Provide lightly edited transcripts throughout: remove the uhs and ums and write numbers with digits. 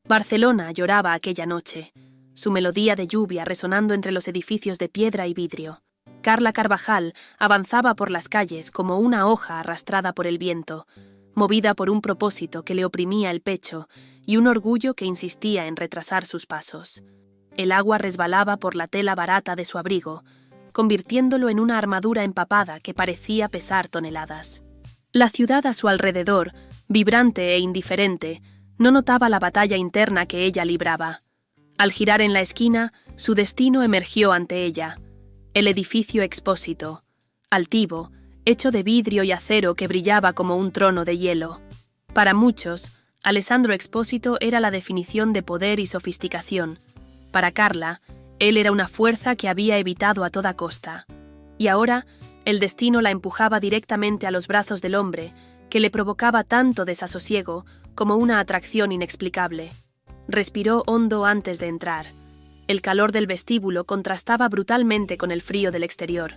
Barcelona lloraba aquella noche, su melodía de lluvia resonando entre los edificios de piedra y vidrio. Carla Carvajal avanzaba por las calles como una hoja arrastrada por el viento, movida por un propósito que le oprimía el pecho y un orgullo que insistía en retrasar sus pasos. El agua resbalaba por la tela barata de su abrigo, convirtiéndolo en una armadura empapada que parecía pesar toneladas. La ciudad a su alrededor, vibrante e indiferente, no notaba la batalla interna que ella libraba. Al girar en la esquina, su destino emergió ante ella. El edificio Expósito, altivo, hecho de vidrio y acero que brillaba como un trono de hielo. Para muchos, Alessandro Expósito era la definición de poder y sofisticación. Para Carla, él era una fuerza que había evitado a toda costa. Y ahora, el destino la empujaba directamente a los brazos del hombre, que le provocaba tanto desasosiego como una atracción inexplicable. Respiró hondo antes de entrar. El calor del vestíbulo contrastaba brutalmente con el frío del exterior,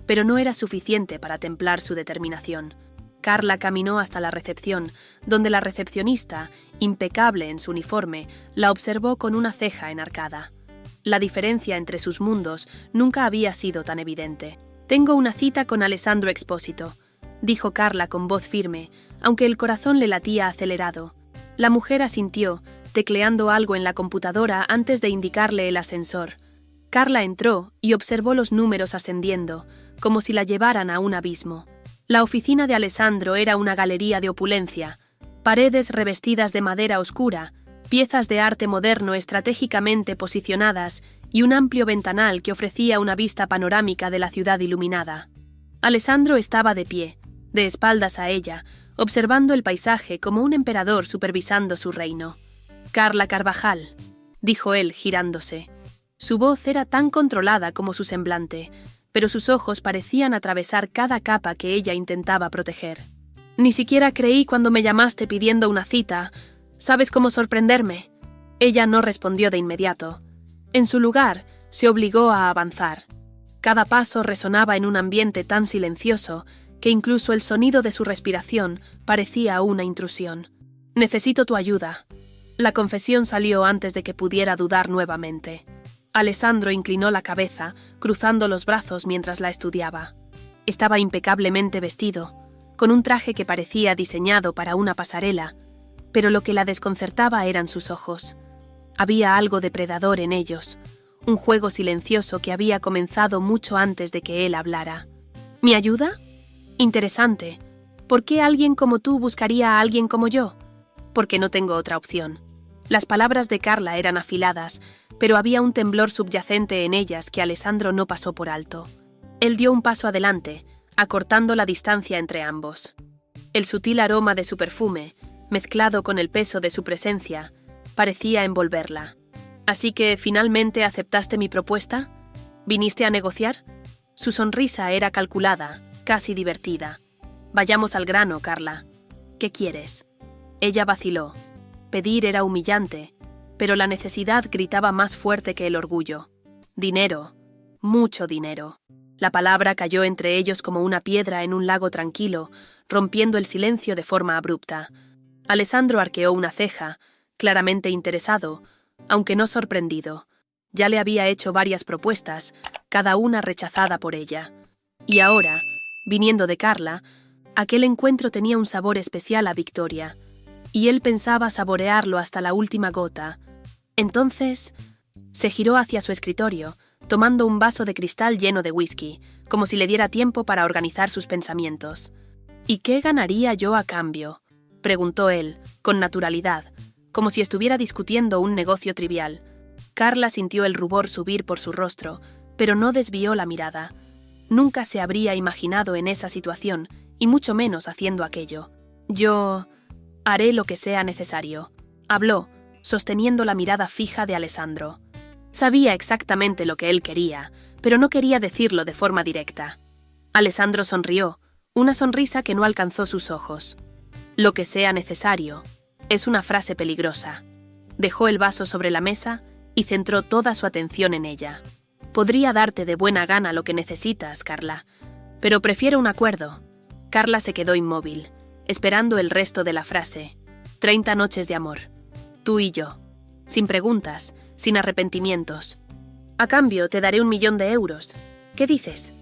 pero no era suficiente para templar su determinación. Carla caminó hasta la recepción, donde la recepcionista, impecable en su uniforme, la observó con una ceja enarcada. La diferencia entre sus mundos nunca había sido tan evidente. «Tengo una cita con Alessandro Expósito», dijo Carla con voz firme, aunque el corazón le latía acelerado. La mujer asintió, tecleando algo en la computadora antes de indicarle el ascensor. Carla entró y observó los números ascendiendo, como si la llevaran a un abismo. La oficina de Alessandro era una galería de opulencia, paredes revestidas de madera oscura, piezas de arte moderno estratégicamente posicionadas y un amplio ventanal que ofrecía una vista panorámica de la ciudad iluminada. Alessandro estaba de pie, de espaldas a ella, observando el paisaje como un emperador supervisando su reino. «Carla Carvajal», dijo él girándose. Su voz era tan controlada como su semblante, pero sus ojos parecían atravesar cada capa que ella intentaba proteger. «Ni siquiera creí cuando me llamaste pidiendo una cita. ¿Sabes cómo sorprenderme?» Ella no respondió de inmediato. En su lugar, se obligó a avanzar. Cada paso resonaba en un ambiente tan silencioso que incluso el sonido de su respiración parecía una intrusión. «Necesito tu ayuda». La confesión salió antes de que pudiera dudar nuevamente. Alessandro inclinó la cabeza, cruzando los brazos mientras la estudiaba. Estaba impecablemente vestido, con un traje que parecía diseñado para una pasarela, pero lo que la desconcertaba eran sus ojos. Había algo depredador en ellos, un juego silencioso que había comenzado mucho antes de que él hablara. «¿Mi ayuda? Interesante. ¿Por qué alguien como tú buscaría a alguien como yo? Porque no tengo otra opción». Las palabras de Carla eran afiladas, pero había un temblor subyacente en ellas que Alessandro no pasó por alto. Él dio un paso adelante, acortando la distancia entre ambos. El sutil aroma de su perfume, mezclado con el peso de su presencia, parecía envolverla. «¿Así que finalmente aceptaste mi propuesta? ¿Viniste a negociar?» Su sonrisa era calculada, casi divertida. «Vayamos al grano, Carla. ¿Qué quieres?» Ella vaciló. Pedir era humillante, pero la necesidad gritaba más fuerte que el orgullo. «Dinero. Mucho dinero». La palabra cayó entre ellos como una piedra en un lago tranquilo, rompiendo el silencio de forma abrupta. Alessandro arqueó una ceja, claramente interesado, aunque no sorprendido. Ya le había hecho varias propuestas, cada una rechazada por ella. Y ahora, viniendo de Carla, aquel encuentro tenía un sabor especial a victoria, y él pensaba saborearlo hasta la última gota. Entonces, se giró hacia su escritorio, tomando un vaso de cristal lleno de whisky, como si le diera tiempo para organizar sus pensamientos. «¿Y qué ganaría yo a cambio?», preguntó él, con naturalidad, como si estuviera discutiendo un negocio trivial. Carla sintió el rubor subir por su rostro, pero no desvió la mirada. Nunca se habría imaginado en esa situación, y mucho menos haciendo aquello. «Yo haré lo que sea necesario», habló, sosteniendo la mirada fija de Alessandro. Sabía exactamente lo que él quería, pero no quería decirlo de forma directa. Alessandro sonrió, una sonrisa que no alcanzó sus ojos. «Lo que sea necesario» es una frase peligrosa. Dejó el vaso sobre la mesa y centró toda su atención en ella. «Podría darte de buena gana lo que necesitas, Carla, pero prefiero un acuerdo». Carla se quedó inmóvil, esperando el resto de la frase. «30 noches de amor. Tú y yo». sin preguntas, sin arrepentimientos. A cambio, te daré 1.000.000 de euros. ¿Qué dices?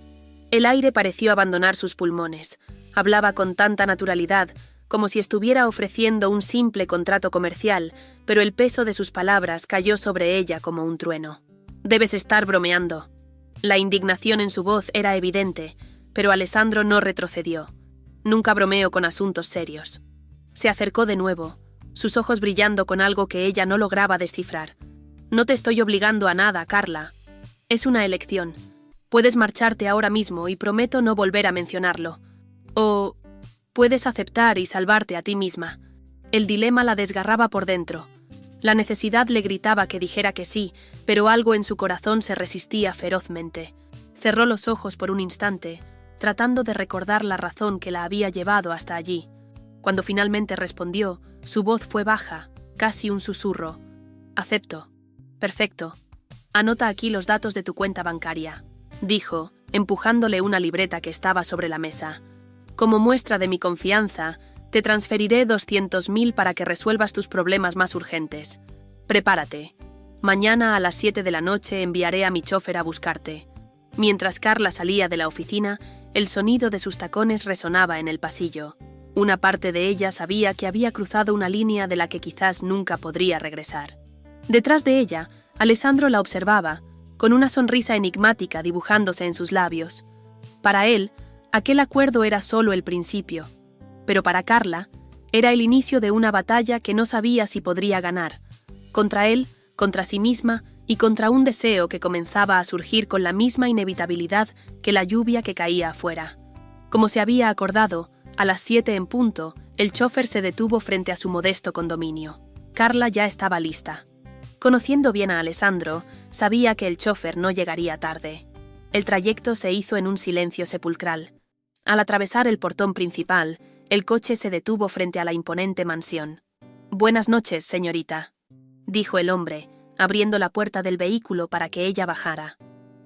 El aire pareció abandonar sus pulmones. Hablaba con tanta naturalidad, como si estuviera ofreciendo un simple contrato comercial, pero el peso de sus palabras cayó sobre ella como un trueno. Debes estar bromeando. La indignación en su voz era evidente, pero Alessandro no retrocedió. Nunca bromeo con asuntos serios. Se acercó de nuevo, sus ojos brillando con algo que ella no lograba descifrar. No te estoy obligando a nada, Carla. Es una elección. Puedes marcharte ahora mismo y prometo no volver a mencionarlo. O puedes aceptar y salvarte a ti misma. El dilema la desgarraba por dentro. La necesidad le gritaba que dijera que sí, pero algo en su corazón se resistía ferozmente. Cerró los ojos por un instante, tratando de recordar la razón que la había llevado hasta allí. Cuando finalmente respondió, su voz fue baja, casi un susurro. Acepto. Perfecto. Anota aquí los datos de tu cuenta bancaria, dijo, empujándole una libreta que estaba sobre la mesa. Como muestra de mi confianza, te transferiré 200.000 para que resuelvas tus problemas más urgentes. Prepárate. Mañana a las 7 de la noche enviaré a mi chofer a buscarte. Mientras Carla salía de la oficina, el sonido de sus tacones resonaba en el pasillo. Una parte de ella sabía que había cruzado una línea de la que quizás nunca podría regresar. Detrás de ella, Alessandro la observaba, con una sonrisa enigmática dibujándose en sus labios. Para él, aquel acuerdo era solo el principio, pero para Carla, era el inicio de una batalla que no sabía si podría ganar, contra él, contra sí misma y contra un deseo que comenzaba a surgir con la misma inevitabilidad que la lluvia que caía afuera. Como se había acordado, a las 7 en punto, el chofer se detuvo frente a su modesto condominio. Carla ya estaba lista. Conociendo bien a Alessandro, sabía que el chofer no llegaría tarde. El trayecto se hizo en un silencio sepulcral. Al atravesar el portón principal, el coche se detuvo frente a la imponente mansión. «Buenas noches, señorita», dijo el hombre, abriendo la puerta del vehículo para que ella bajara.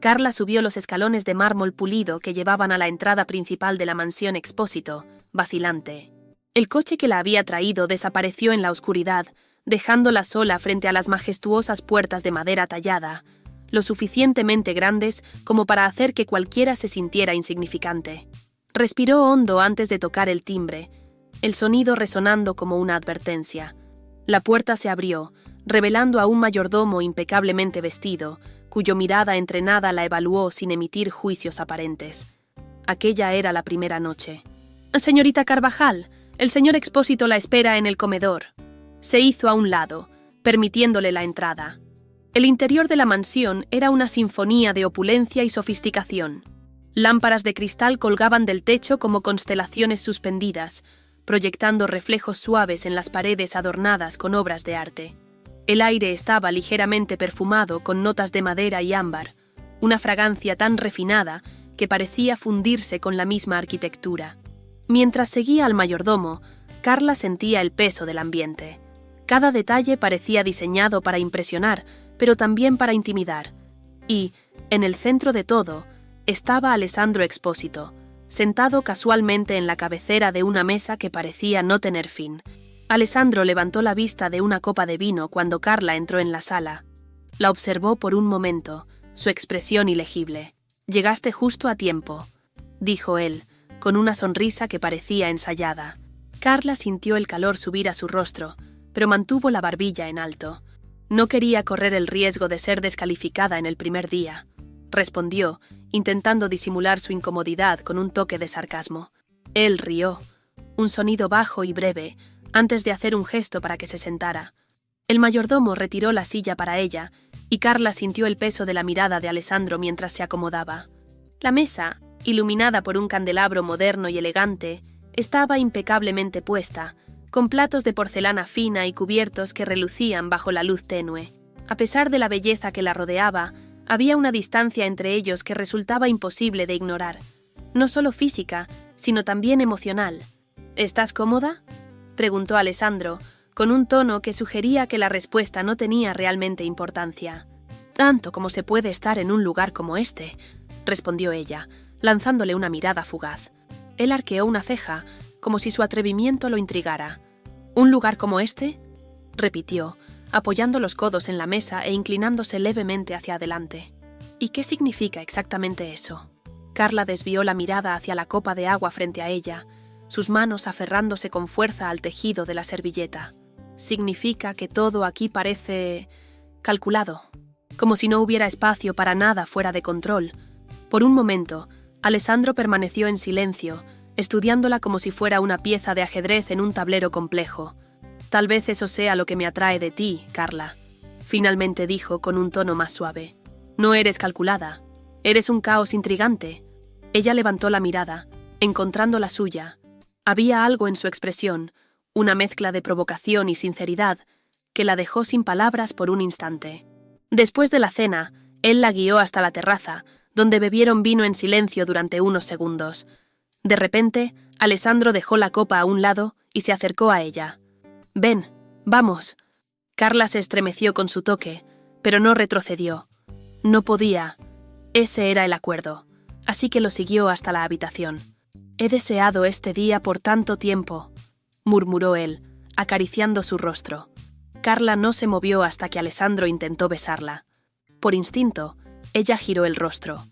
Carla subió los escalones de mármol pulido que llevaban a la entrada principal de la mansión Expósito, vacilante. El coche que la había traído desapareció en la oscuridad, dejándola sola frente a las majestuosas puertas de madera tallada, lo suficientemente grandes como para hacer que cualquiera se sintiera insignificante. Respiró hondo antes de tocar el timbre, el sonido resonando como una advertencia. La puerta se abrió, revelando a un mayordomo impecablemente vestido, cuyo mirada entrenada la evaluó sin emitir juicios aparentes. Aquella era la primera noche. «Señorita Carvajal, el señor Expósito la espera en el comedor». Se hizo a un lado, permitiéndole la entrada. El interior de la mansión era una sinfonía de opulencia y sofisticación. Lámparas de cristal colgaban del techo como constelaciones suspendidas, proyectando reflejos suaves en las paredes adornadas con obras de arte. El aire estaba ligeramente perfumado con notas de madera y ámbar, una fragancia tan refinada que parecía fundirse con la misma arquitectura. Mientras seguía al mayordomo, Carla sentía el peso del ambiente. Cada detalle parecía diseñado para impresionar, pero también para intimidar. Y, en el centro de todo, estaba Alessandro Expósito, sentado casualmente en la cabecera de una mesa que parecía no tener fin. Alessandro levantó la vista de una copa de vino cuando Carla entró en la sala. La observó por un momento, su expresión ilegible. «Llegaste justo a tiempo», dijo él, con una sonrisa que parecía ensayada. Carla sintió el calor subir a su rostro, pero mantuvo la barbilla en alto. No quería correr el riesgo de ser descalificada en el primer día. Respondió, intentando disimular su incomodidad con un toque de sarcasmo. Él rió, un sonido bajo y breve, antes de hacer un gesto para que se sentara. El mayordomo retiró la silla para ella, y Carla sintió el peso de la mirada de Alessandro mientras se acomodaba. La mesa, iluminada por un candelabro moderno y elegante, estaba impecablemente puesta, con platos de porcelana fina y cubiertos que relucían bajo la luz tenue. A pesar de la belleza que la rodeaba, había una distancia entre ellos que resultaba imposible de ignorar, no solo física, sino también emocional. «¿Estás cómoda?», preguntó Alessandro, con un tono que sugería que la respuesta no tenía realmente importancia. «Tanto como se puede estar en un lugar como este», respondió ella, lanzándole una mirada fugaz. Él arqueó una ceja, como si su atrevimiento lo intrigara. «¿Un lugar como este?», repitió, apoyando los codos en la mesa e inclinándose levemente hacia adelante. ¿Y qué significa exactamente eso? Carla desvió la mirada hacia la copa de agua frente a ella, sus manos aferrándose con fuerza al tejido de la servilleta. Significa que todo aquí parece calculado, como si no hubiera espacio para nada fuera de control. Por un momento, Alessandro permaneció en silencio, estudiándola como si fuera una pieza de ajedrez en un tablero complejo. Tal vez eso sea lo que me atrae de ti, Carla, finalmente dijo con un tono más suave. No eres calculada, eres un caos intrigante. Ella levantó la mirada, encontrando la suya. Había algo en su expresión, una mezcla de provocación y sinceridad, que la dejó sin palabras por un instante. Después de la cena, él la guió hasta la terraza, donde bebieron vino en silencio durante unos segundos. De repente, Alessandro dejó la copa a un lado y se acercó a ella. «Ven, vamos». Carla se estremeció con su toque, pero no retrocedió. No podía. Ese era el acuerdo, así que lo siguió hasta la habitación. «He deseado este día por tanto tiempo», murmuró él, acariciando su rostro. Carla no se movió hasta que Alessandro intentó besarla. Por instinto, ella giró el rostro.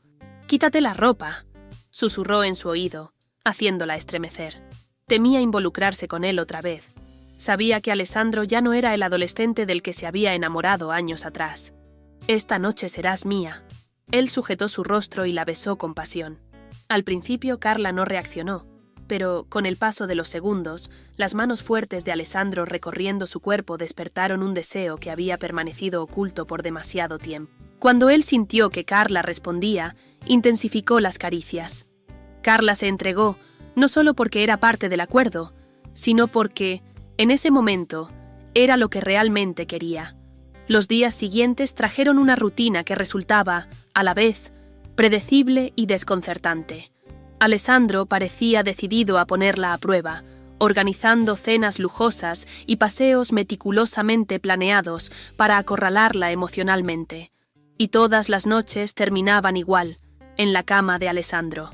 «Quítate la ropa», susurró en su oído, haciéndola estremecer. Temía involucrarse con él otra vez. Sabía que Alessandro ya no era el adolescente del que se había enamorado años atrás. «Esta noche serás mía». Él sujetó su rostro y la besó con pasión. Al principio Carla no reaccionó, pero con el paso de los segundos, las manos fuertes de Alessandro recorriendo su cuerpo despertaron un deseo que había permanecido oculto por demasiado tiempo. Cuando él sintió que Carla respondía, intensificó las caricias. Carla se entregó, no solo porque era parte del acuerdo, sino porque, en ese momento, era lo que realmente quería. Los días siguientes trajeron una rutina que resultaba, a la vez, predecible y desconcertante. Alessandro parecía decidido a ponerla a prueba, organizando cenas lujosas y paseos meticulosamente planeados para acorralarla emocionalmente. Y todas las noches terminaban igual, en la cama de Alessandro.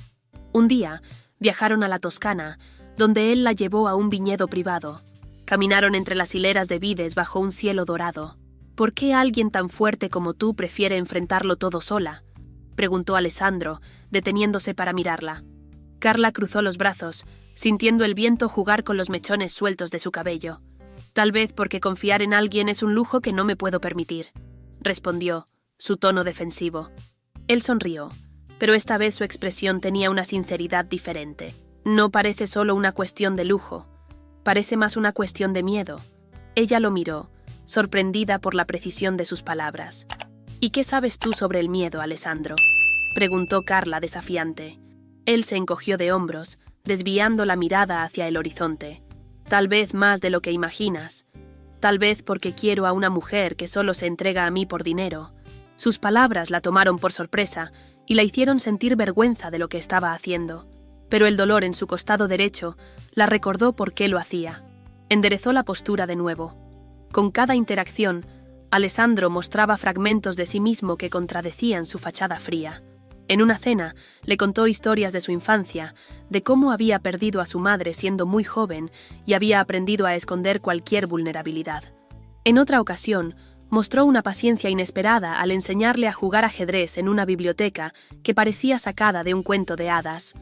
Un día, viajaron a la Toscana, donde él la llevó a un viñedo privado. Caminaron entre las hileras de vides bajo un cielo dorado. «¿Por qué alguien tan fuerte como tú prefiere enfrentarlo todo sola?», preguntó Alessandro, deteniéndose para mirarla. Carla cruzó los brazos, sintiendo el viento jugar con los mechones sueltos de su cabello. «Tal vez porque confiar en alguien es un lujo que no me puedo permitir», respondió, su tono defensivo. Él sonrió, pero esta vez su expresión tenía una sinceridad diferente. «No parece solo una cuestión de lujo, parece más una cuestión de miedo». Ella lo miró, sorprendida por la precisión de sus palabras. «¿Y qué sabes tú sobre el miedo, Alessandro?», preguntó Carla desafiante. Él se encogió de hombros, desviando la mirada hacia el horizonte. «Tal vez más de lo que imaginas. Tal vez porque quiero a una mujer que solo se entrega a mí por dinero». Sus palabras la tomaron por sorpresa y la hicieron sentir vergüenza de lo que estaba haciendo. Pero el dolor en su costado derecho la recordó por qué lo hacía. Enderezó la postura de nuevo. Con cada interacción, Alessandro mostraba fragmentos de sí mismo que contradecían su fachada fría. En una cena, le contó historias de su infancia, de cómo había perdido a su madre siendo muy joven y había aprendido a esconder cualquier vulnerabilidad. En otra ocasión, mostró una paciencia inesperada al enseñarle a jugar ajedrez en una biblioteca que parecía sacada de un cuento de hadas.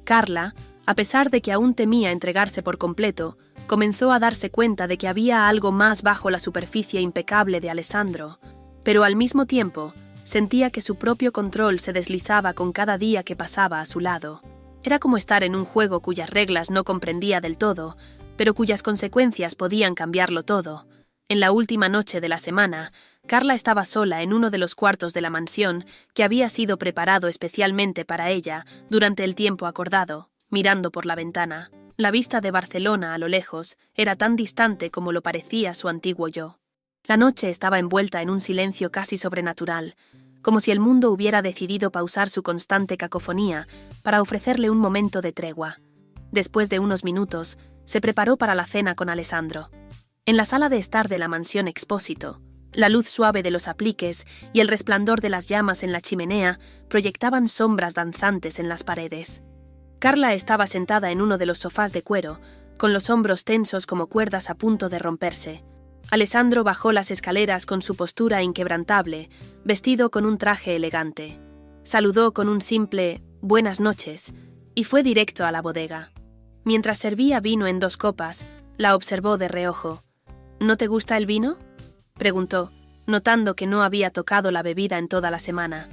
Carla, a pesar de que aún temía entregarse por completo, comenzó a darse cuenta de que había algo más bajo la superficie impecable de Alessandro, pero al mismo tiempo sentía que su propio control se deslizaba con cada día que pasaba a su lado. Era como estar en un juego cuyas reglas no comprendía del todo, pero cuyas consecuencias podían cambiarlo todo. En la última noche de la semana, Carla estaba sola en uno de los cuartos de la mansión que había sido preparado especialmente para ella durante el tiempo acordado, mirando por la ventana. La vista de Barcelona a lo lejos era tan distante como lo parecía su antiguo yo. La noche estaba envuelta en un silencio casi sobrenatural, como si el mundo hubiera decidido pausar su constante cacofonía para ofrecerle un momento de tregua. Después de unos minutos, se preparó para la cena con Alessandro. En la sala de estar de la mansión Expósito, la luz suave de los apliques y el resplandor de las llamas en la chimenea proyectaban sombras danzantes en las paredes. Carla estaba sentada en uno de los sofás de cuero, con los hombros tensos como cuerdas a punto de romperse. Alessandro bajó las escaleras con su postura inquebrantable, vestido con un traje elegante. Saludó con un simple «buenas noches» y fue directo a la bodega. Mientras servía vino en 2 copas, la observó de reojo. «¿No te gusta el vino?», preguntó, notando que no había tocado la bebida en toda la semana.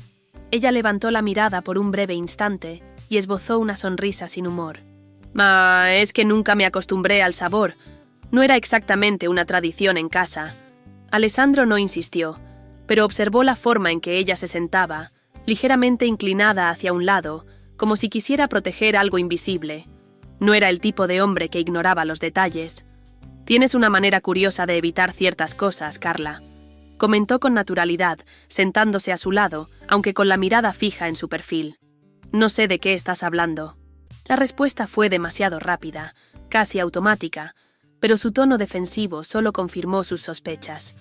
Ella levantó la mirada por un breve instante y esbozó una sonrisa sin humor. Es que nunca me acostumbré al sabor. No era exactamente una tradición en casa». Alessandro no insistió, pero observó la forma en que ella se sentaba, ligeramente inclinada hacia un lado, como si quisiera proteger algo invisible. No era el tipo de hombre que ignoraba los detalles. «Tienes una manera curiosa de evitar ciertas cosas, Carla», comentó con naturalidad, sentándose a su lado, aunque con la mirada fija en su perfil. «No sé de qué estás hablando». La respuesta fue demasiado rápida, casi automática, pero su tono defensivo solo confirmó sus sospechas.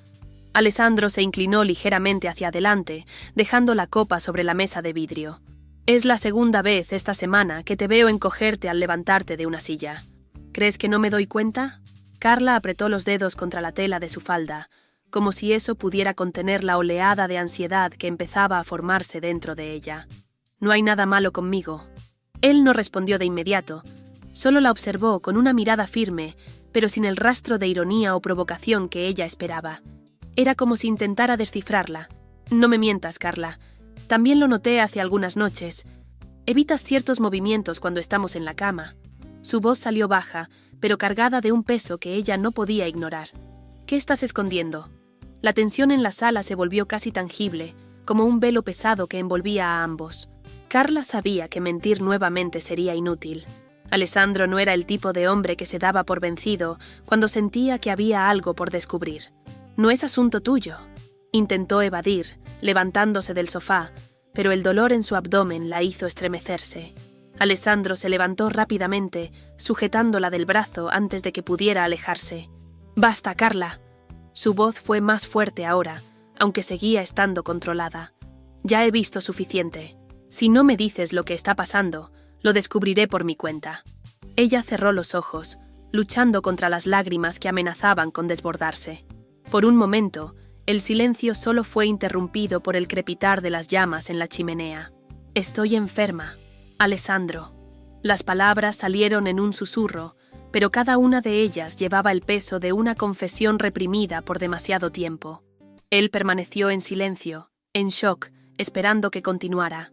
Alessandro se inclinó ligeramente hacia adelante, dejando la copa sobre la mesa de vidrio. «Es la segunda vez esta semana que te veo encogerte al levantarte de una silla. ¿Crees que no me doy cuenta?». Carla apretó los dedos contra la tela de su falda, como si eso pudiera contener la oleada de ansiedad que empezaba a formarse dentro de ella. «No hay nada malo conmigo». Él no respondió de inmediato, solo la observó con una mirada firme, pero sin el rastro de ironía o provocación que ella esperaba. Era como si intentara descifrarla. «No me mientas, Carla. También lo noté hace algunas noches. Evitas ciertos movimientos cuando estamos en la cama». Su voz salió baja, pero cargada de un peso que ella no podía ignorar. «¿Qué estás escondiendo?». La tensión en la sala se volvió casi tangible, como un velo pesado que envolvía a ambos. Carla sabía que mentir nuevamente sería inútil. Alessandro no era el tipo de hombre que se daba por vencido cuando sentía que había algo por descubrir. «No es asunto tuyo». Intentó evadir, levantándose del sofá, pero el dolor en su abdomen la hizo estremecerse. Alessandro se levantó rápidamente, sujetándola del brazo antes de que pudiera alejarse. «Basta, Carla». Su voz fue más fuerte ahora, aunque seguía estando controlada. «Ya he visto suficiente. Si no me dices lo que está pasando, lo descubriré por mi cuenta». Ella cerró los ojos, luchando contra las lágrimas que amenazaban con desbordarse. Por un momento, el silencio solo fue interrumpido por el crepitar de las llamas en la chimenea. «Estoy enferma, Alessandro». Las palabras salieron en un susurro, pero cada una de ellas llevaba el peso de una confesión reprimida por demasiado tiempo. Él permaneció en silencio, en shock, esperando que continuara.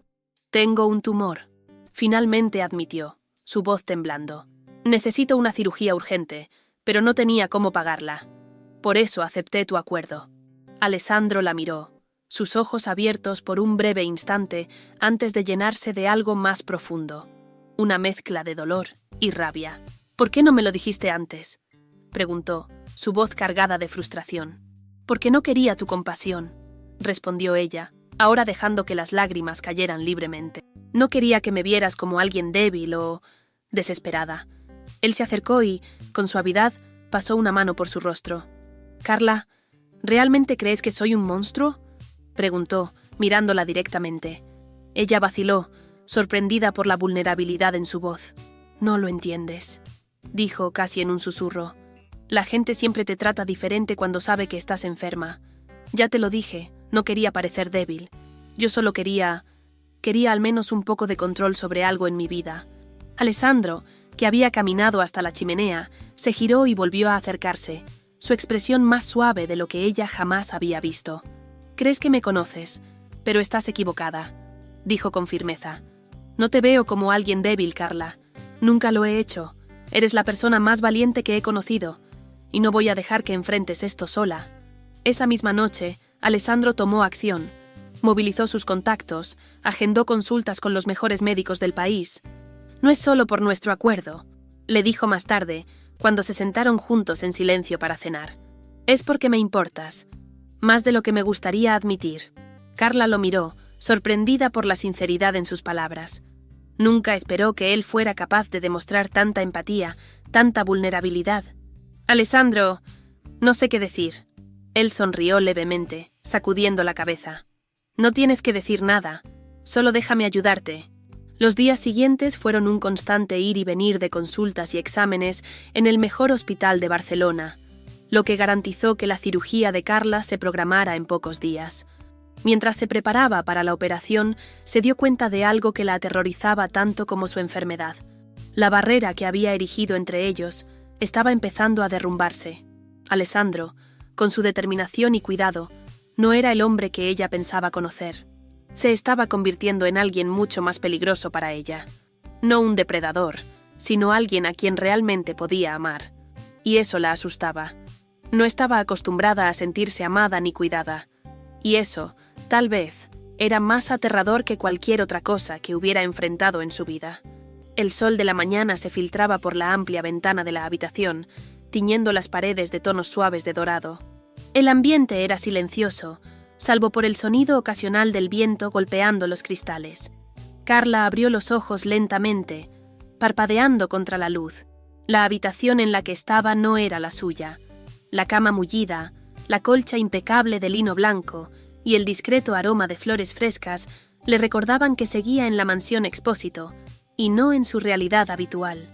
«Tengo un tumor», finalmente admitió, su voz temblando. «Necesito una cirugía urgente, pero no tenía cómo pagarla. Por eso acepté tu acuerdo». Alessandro la miró, sus ojos abiertos por un breve instante antes de llenarse de algo más profundo, una mezcla de dolor y rabia. «¿Por qué no me lo dijiste antes?», preguntó, su voz cargada de frustración. «Porque no quería tu compasión», respondió ella, ahora dejando que las lágrimas cayeran libremente. «No quería que me vieras como alguien débil o desesperada». Él se acercó y, con suavidad, pasó una mano por su rostro. «Carla, ¿realmente crees que soy un monstruo?», preguntó, mirándola directamente. Ella vaciló, sorprendida por la vulnerabilidad en su voz. «No lo entiendes», dijo casi en un susurro. «La gente siempre te trata diferente cuando sabe que estás enferma. Ya te lo dije, no quería parecer débil. Yo solo quería al menos un poco de control sobre algo en mi vida». Alessandro, que había caminado hasta la chimenea, se giró y volvió a acercarse, su expresión más suave de lo que ella jamás había visto. «Crees que me conoces, pero estás equivocada», dijo con firmeza. «No te veo como alguien débil, Carla. Nunca lo he hecho. Eres la persona más valiente que he conocido, y no voy a dejar que enfrentes esto sola». Esa misma noche, Alessandro tomó acción. Movilizó sus contactos, agendó consultas con los mejores médicos del país. «No es solo por nuestro acuerdo», le dijo más tarde, cuando se sentaron juntos en silencio para cenar. «Es porque me importas, más de lo que me gustaría admitir». Carla lo miró, sorprendida por la sinceridad en sus palabras. Nunca esperó que él fuera capaz de demostrar tanta empatía, tanta vulnerabilidad. «Alessandro, no sé qué decir». Él sonrió levemente, sacudiendo la cabeza. «No tienes que decir nada, solo déjame ayudarte». Los días siguientes fueron un constante ir y venir de consultas y exámenes en el mejor hospital de Barcelona. lo que garantizó que la cirugía de Carla se programara en pocos días. Mientras se preparaba para la operación, se dio cuenta de algo que la aterrorizaba tanto como su enfermedad. La barrera que había erigido entre ellos estaba empezando a derrumbarse. Alessandro, con su determinación y cuidado, no era el hombre que ella pensaba conocer. Se estaba convirtiendo en alguien mucho más peligroso para ella. No un depredador, sino alguien a quien realmente podía amar. Y eso la asustaba. No estaba acostumbrada a sentirse amada ni cuidada. Y eso, tal vez, era más aterrador que cualquier otra cosa que hubiera enfrentado en su vida. El sol de la mañana se filtraba por la amplia ventana de la habitación, tiñendo las paredes de tonos suaves de dorado. El ambiente era silencioso, salvo por el sonido ocasional del viento golpeando los cristales. Carla abrió los ojos lentamente, parpadeando contra la luz. La habitación en la que estaba no era la suya. La cama mullida, la colcha impecable de lino blanco y el discreto aroma de flores frescas le recordaban que seguía en la mansión Expósito, y no en su realidad habitual.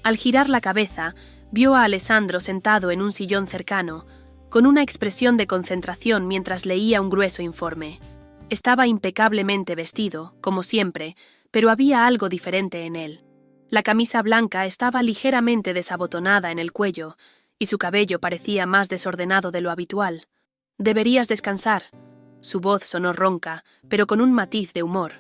Al girar la cabeza, vio a Alessandro sentado en un sillón cercano, con una expresión de concentración mientras leía un grueso informe. Estaba impecablemente vestido, como siempre, pero había algo diferente en él. La camisa blanca estaba ligeramente desabotonada en el cuello, y su cabello parecía más desordenado de lo habitual. «Deberías descansar». Su voz sonó ronca, pero con un matiz de humor.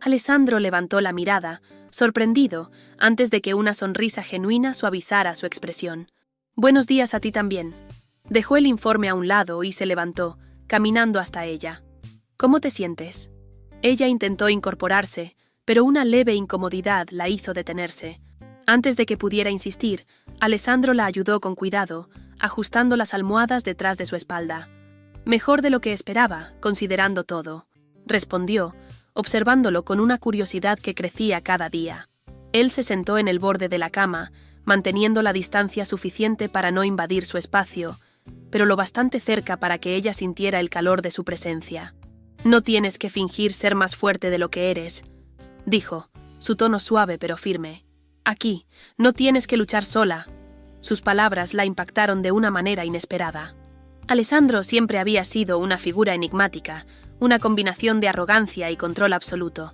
Alessandro levantó la mirada, sorprendido, antes de que una sonrisa genuina suavizara su expresión. «Buenos días a ti también». Dejó el informe a un lado y se levantó, caminando hasta ella. «¿Cómo te sientes?» Ella intentó incorporarse, pero una leve incomodidad la hizo detenerse. Antes de que pudiera insistir, Alessandro la ayudó con cuidado, ajustando las almohadas detrás de su espalda. «Mejor de lo que esperaba, considerando todo», respondió, observándolo con una curiosidad que crecía cada día. Él se sentó en el borde de la cama, manteniendo la distancia suficiente para no invadir su espacio, pero lo bastante cerca para que ella sintiera el calor de su presencia. «No tienes que fingir ser más fuerte de lo que eres», dijo, su tono suave pero firme. «Aquí, no tienes que luchar sola». Sus palabras la impactaron de una manera inesperada. Alessandro siempre había sido una figura enigmática, una combinación de arrogancia y control absoluto,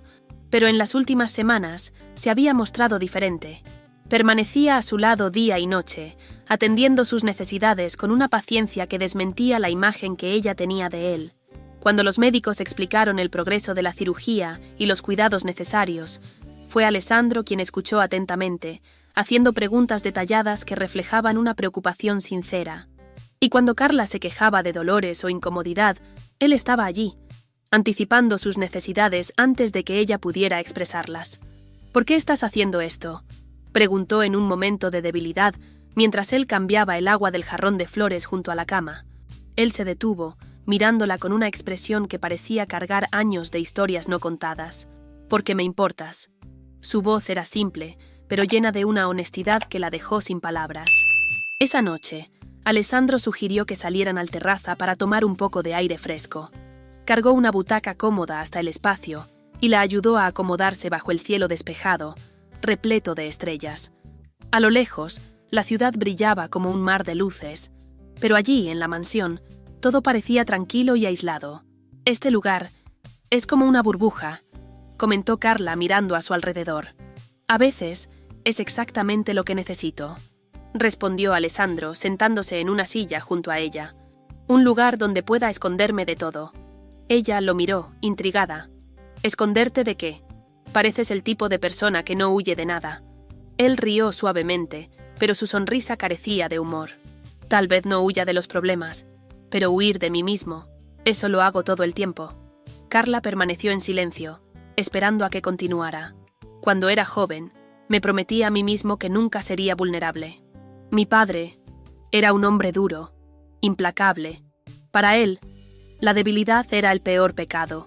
pero en las últimas semanas se había mostrado diferente. Permanecía a su lado día y noche, atendiendo sus necesidades con una paciencia que desmentía la imagen que ella tenía de él. Cuando los médicos explicaron el progreso de la cirugía y los cuidados necesarios, fue Alessandro quien escuchó atentamente, haciendo preguntas detalladas que reflejaban una preocupación sincera. Y cuando Carla se quejaba de dolores o incomodidad, él estaba allí, anticipando sus necesidades antes de que ella pudiera expresarlas. «¿Por qué estás haciendo esto?», preguntó en un momento de debilidad, mientras él cambiaba el agua del jarrón de flores junto a la cama. Él se detuvo, mirándola con una expresión que parecía cargar años de historias no contadas. «Porque me importas». Su voz era simple, pero llena de una honestidad que la dejó sin palabras. Esa noche, Alessandro sugirió que salieran al terraza para tomar un poco de aire fresco. Cargó una butaca cómoda hasta el espacio y la ayudó a acomodarse bajo el cielo despejado, repleto de estrellas. A lo lejos, la ciudad brillaba como un mar de luces, pero allí, en la mansión, todo parecía tranquilo y aislado. «Este lugar es como una burbuja», comentó Carla mirando a su alrededor. «A veces es exactamente lo que necesito», respondió Alessandro, sentándose en una silla junto a ella. «Un lugar donde pueda esconderme de todo». Ella lo miró, intrigada. «¿Esconderte de qué? Pareces el tipo de persona que no huye de nada». Él rió suavemente, pero su sonrisa carecía de humor. «Tal vez no huya de los problemas, pero huir de mí mismo, eso lo hago todo el tiempo». Carla permaneció en silencio, esperando a que continuara. «Cuando era joven, me prometí a mí mismo que nunca sería vulnerable. Mi padre era un hombre duro, implacable. Para él, la debilidad era el peor pecado.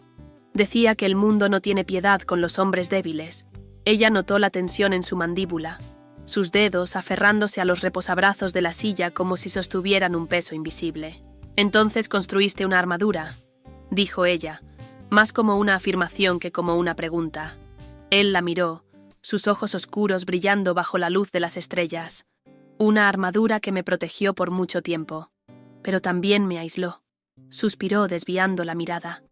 Decía que el mundo no tiene piedad con los hombres débiles». Ella notó la tensión en su mandíbula, sus dedos aferrándose a los reposabrazos de la silla como si sostuvieran un peso invisible. «Entonces construiste una armadura», dijo ella, más como una afirmación que como una pregunta. Él la miró, sus ojos oscuros brillando bajo la luz de las estrellas. «Una armadura que me protegió por mucho tiempo». pero también me aisló. Suspiró desviando la mirada.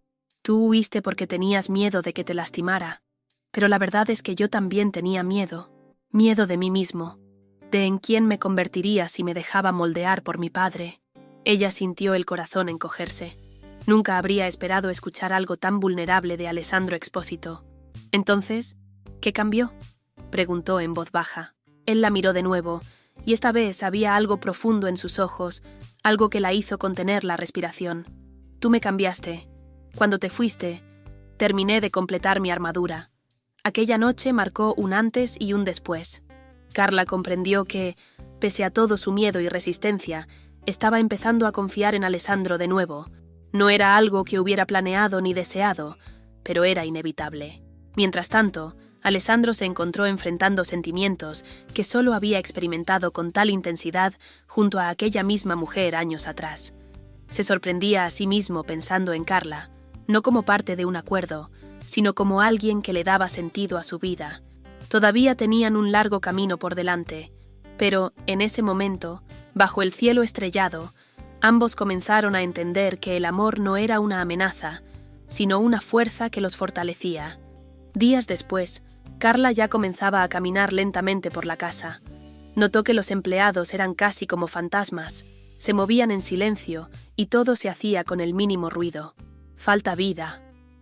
Tú huiste porque tenías miedo de que te lastimara, pero la verdad es que yo también tenía miedo de mí mismo, de en quién me convertiría si me dejaba moldear por mi padre. Ella sintió el corazón encogerse. Nunca habría esperado escuchar algo tan vulnerable de Alessandro Expósito. Entonces, ¿qué cambió?, preguntó en voz baja. Él la miró de nuevo, y esta vez había algo profundo en sus ojos, algo que la hizo contener la respiración. Tú me cambiaste. Cuando te fuiste, terminé de completar mi armadura. Aquella noche marcó un antes y un después. Carla comprendió que, pese a todo su miedo y resistencia, estaba empezando a confiar en Alessandro de nuevo. No era algo que hubiera planeado ni deseado, pero era inevitable. Mientras tanto, Alessandro se encontró enfrentando sentimientos que solo había experimentado con tal intensidad junto a aquella misma mujer años atrás. Se sorprendía a sí mismo pensando en Carla, no como parte de un acuerdo, sino como alguien que le daba sentido a su vida. Todavía tenían un largo camino por delante, pero, en ese momento, bajo el cielo estrellado, ambos comenzaron a entender que el amor no era una amenaza, sino una fuerza que los fortalecía. Días después, Carla ya comenzaba a caminar lentamente por la casa. Notó que los empleados eran casi como fantasmas, se movían en silencio y todo se hacía con el mínimo ruido. «Falta vida»,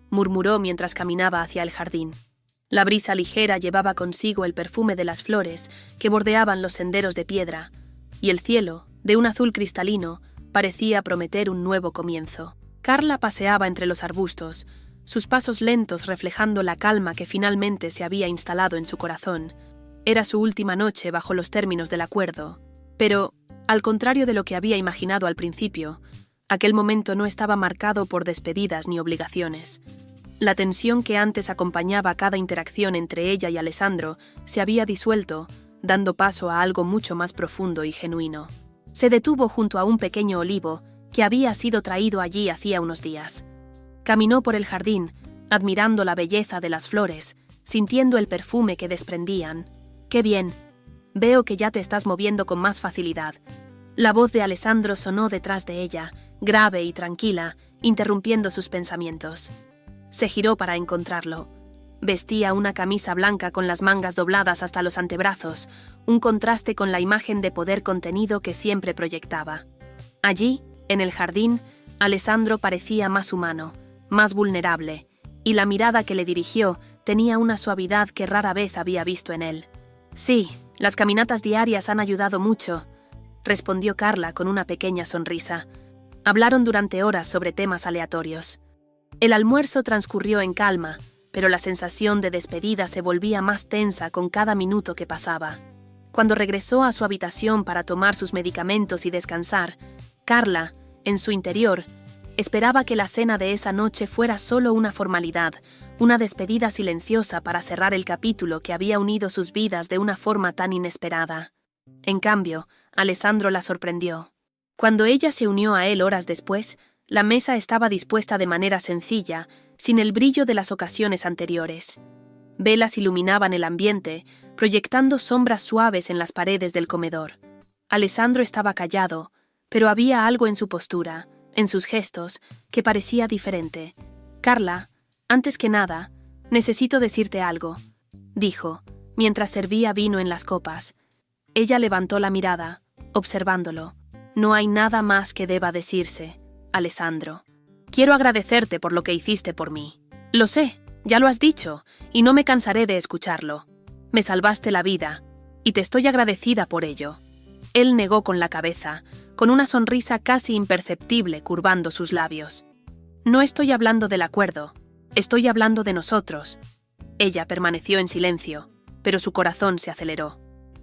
murmuró mientras caminaba hacia el jardín. La brisa ligera llevaba consigo el perfume de las flores que bordeaban los senderos de piedra, y el cielo, de un azul cristalino, parecía prometer un nuevo comienzo. Carla paseaba entre los arbustos, sus pasos lentos reflejando la calma que finalmente se había instalado en su corazón. Era su última noche bajo los términos del acuerdo, pero, al contrario de lo que había imaginado al principio, aquel momento no estaba marcado por despedidas ni obligaciones. La tensión que antes acompañaba cada interacción entre ella y Alessandro se había disuelto, dando paso a algo mucho más profundo y genuino. Se detuvo junto a un pequeño olivo que había sido traído allí hacía unos días. Caminó por el jardín, admirando la belleza de las flores, sintiendo el perfume que desprendían. «¡Qué bien! Veo que ya te estás moviendo con más facilidad». La voz de Alessandro sonó detrás de ella, grave y tranquila, interrumpiendo sus pensamientos. Se giró para encontrarlo. Vestía una camisa blanca con las mangas dobladas hasta los antebrazos, un contraste con la imagen de poder contenido que siempre proyectaba. Allí, en el jardín, Alessandro parecía más humano, más vulnerable, y la mirada que le dirigió tenía una suavidad que rara vez había visto en él. «Sí, las caminatas diarias han ayudado mucho», respondió Carla con una pequeña sonrisa. Hablaron durante horas sobre temas aleatorios. El almuerzo transcurrió en calma, pero la sensación de despedida se volvía más tensa con cada minuto que pasaba. Cuando regresó a su habitación para tomar sus medicamentos y descansar, Carla, en su interior, esperaba que la cena de esa noche fuera solo una formalidad, una despedida silenciosa para cerrar el capítulo que había unido sus vidas de una forma tan inesperada. En cambio, Alessandro la sorprendió. Cuando ella se unió a él horas después, la mesa estaba dispuesta de manera sencilla, sin el brillo de las ocasiones anteriores. Velas iluminaban el ambiente, proyectando sombras suaves en las paredes del comedor. Alessandro estaba callado, pero había algo en su postura, en sus gestos, que parecía diferente. «Carla, antes que nada, necesito decirte algo», dijo, mientras servía vino en las copas. Ella levantó la mirada, observándolo. «No hay nada más que deba decirse, Alessandro. Quiero agradecerte por lo que hiciste por mí. Lo sé, ya lo has dicho, y no me cansaré de escucharlo. Me salvaste la vida, y te estoy agradecida por ello». Él negó con la cabeza, con una sonrisa casi imperceptible curvando sus labios. «No estoy hablando del acuerdo, estoy hablando de nosotros». Ella permaneció en silencio, pero su corazón se aceleró.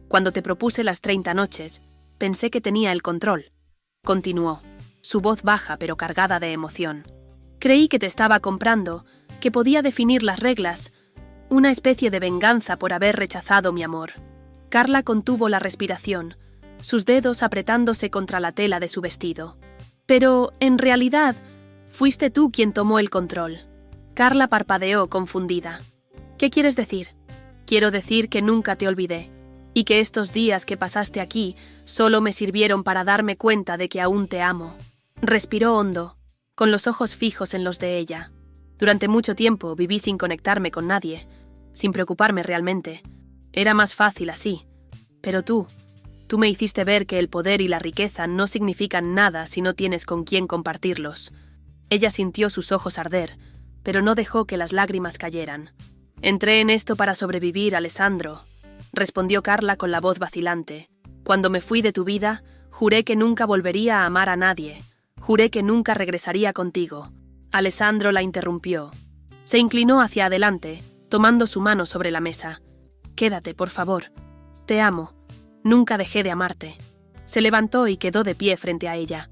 «Cuando te propuse las 30 noches, pensé que tenía el control», continuó, su voz baja pero cargada de emoción. «Creí que te estaba comprando, que podía definir las reglas, una especie de venganza por haber rechazado mi amor». Carla contuvo la respiración, sus dedos apretándose contra la tela de su vestido. «Pero, en realidad, fuiste tú quien tomó el control». Carla parpadeó confundida. «¿Qué quieres decir?» «Quiero decir que nunca te olvidé. y que estos días que pasaste aquí solo me sirvieron para darme cuenta de que aún te amo. Respiró hondo, con los ojos fijos en los de ella. Durante mucho tiempo viví sin conectarme con nadie, sin preocuparme realmente. Era más fácil así. Pero tú me hiciste ver que el poder y la riqueza no significan nada si no tienes con quién compartirlos. Ella sintió sus ojos arder, pero no dejó que las lágrimas cayeran. Entré en esto para sobrevivir, Alessandro, respondió Carla con la voz vacilante. Cuando me fui de tu vida, juré que nunca volvería a amar a nadie. Juré que nunca regresaría contigo. Alessandro la interrumpió. Se inclinó hacia adelante, tomando su mano sobre la mesa. Quédate, por favor. Te amo. Nunca dejé de amarte. Se levantó y quedó de pie frente a ella.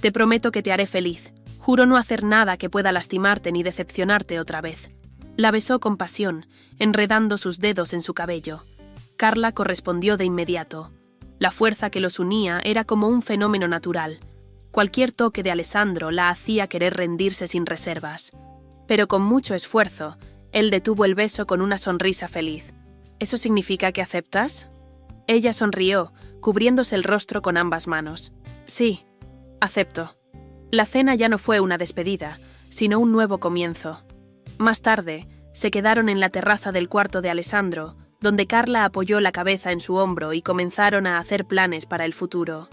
Te prometo que te haré feliz. Juro no hacer nada que pueda lastimarte ni decepcionarte otra vez. La besó con pasión, enredando sus dedos en su cabello. Carla correspondió de inmediato. La fuerza que los unía era como un fenómeno natural. Cualquier toque de Alessandro la hacía querer rendirse sin reservas. Pero con mucho esfuerzo, él detuvo el beso con una sonrisa feliz. ¿Eso significa que aceptas? Ella sonrió, cubriéndose el rostro con ambas manos. Sí, acepto. La cena ya no fue una despedida, sino un nuevo comienzo. Más tarde, se quedaron en la terraza del cuarto de Alessandro, donde Carla apoyó la cabeza en su hombro y comenzaron a hacer planes para el futuro.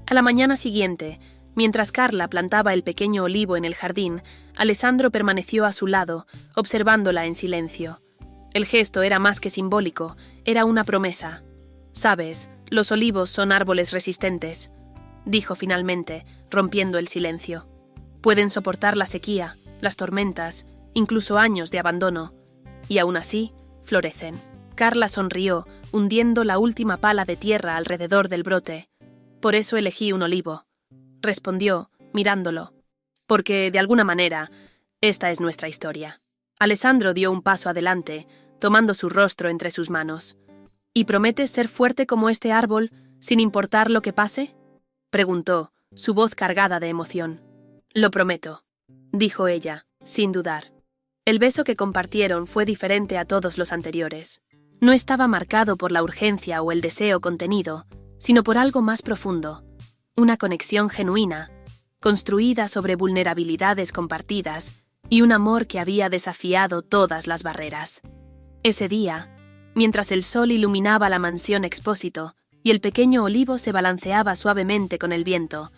A la mañana siguiente, mientras Carla plantaba el pequeño olivo en el jardín, Alessandro permaneció a su lado, observándola en silencio. El gesto era más que simbólico, era una promesa. «Sabes, los olivos son árboles resistentes», dijo finalmente, rompiendo el silencio. «Pueden soportar la sequía, las tormentas, incluso años de abandono. Y aún así, florecen». Carla sonrió, hundiendo la última pala de tierra alrededor del brote. «Por eso elegí un olivo», respondió, mirándolo. «Porque, de alguna manera, esta es nuestra historia». Alessandro dio un paso adelante, tomando su rostro entre sus manos. «¿Y prometes ser fuerte como este árbol, sin importar lo que pase?», preguntó, su voz cargada de emoción. «Lo prometo», dijo ella, sin dudar. El beso que compartieron fue diferente a todos los anteriores. No estaba marcado por la urgencia o el deseo contenido, sino por algo más profundo, una conexión genuina, construida sobre vulnerabilidades compartidas y un amor que había desafiado todas las barreras. Ese día, mientras el sol iluminaba la mansión Expósito y el pequeño olivo se balanceaba suavemente con el viento,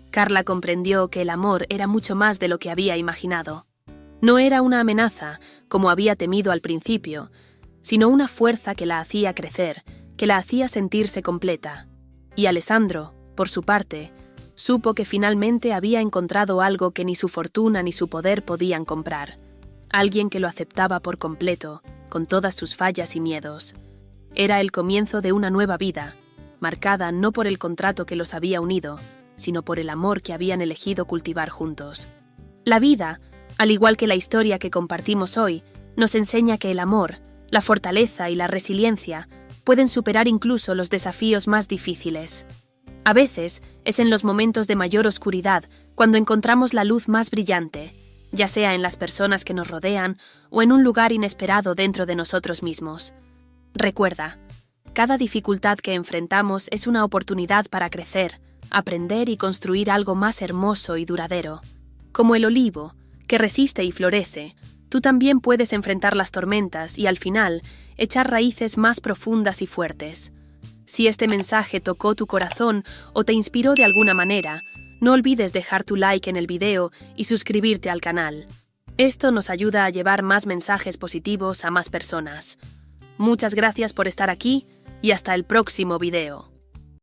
Carla comprendió que el amor era mucho más de lo que había imaginado. No era una amenaza, como había temido al principio, sino una fuerza que la hacía crecer, que la hacía sentirse completa. Y Alessandro, por su parte, supo que finalmente había encontrado algo que ni su fortuna ni su poder podían comprar. Alguien que lo aceptaba por completo, con todas sus fallas y miedos. Era el comienzo de una nueva vida, marcada no por el contrato que los había unido, sino por el amor que habían elegido cultivar juntos. La vida, al igual que la historia que compartimos hoy, nos enseña que el amor, la fortaleza y la resiliencia pueden superar incluso los desafíos más difíciles. A veces es en los momentos de mayor oscuridad cuando encontramos la luz más brillante, ya sea en las personas que nos rodean o en un lugar inesperado dentro de nosotros mismos. Recuerda, cada dificultad que enfrentamos es una oportunidad para crecer, aprender y construir algo más hermoso y duradero. Como el olivo, que resiste y florece, tú también puedes enfrentar las tormentas y, al final, echar raíces más profundas y fuertes. Si este mensaje tocó tu corazón o te inspiró de alguna manera, no olvides dejar tu like en el video y suscribirte al canal. Esto nos ayuda a llevar más mensajes positivos a más personas. Muchas gracias por estar aquí y hasta el próximo video.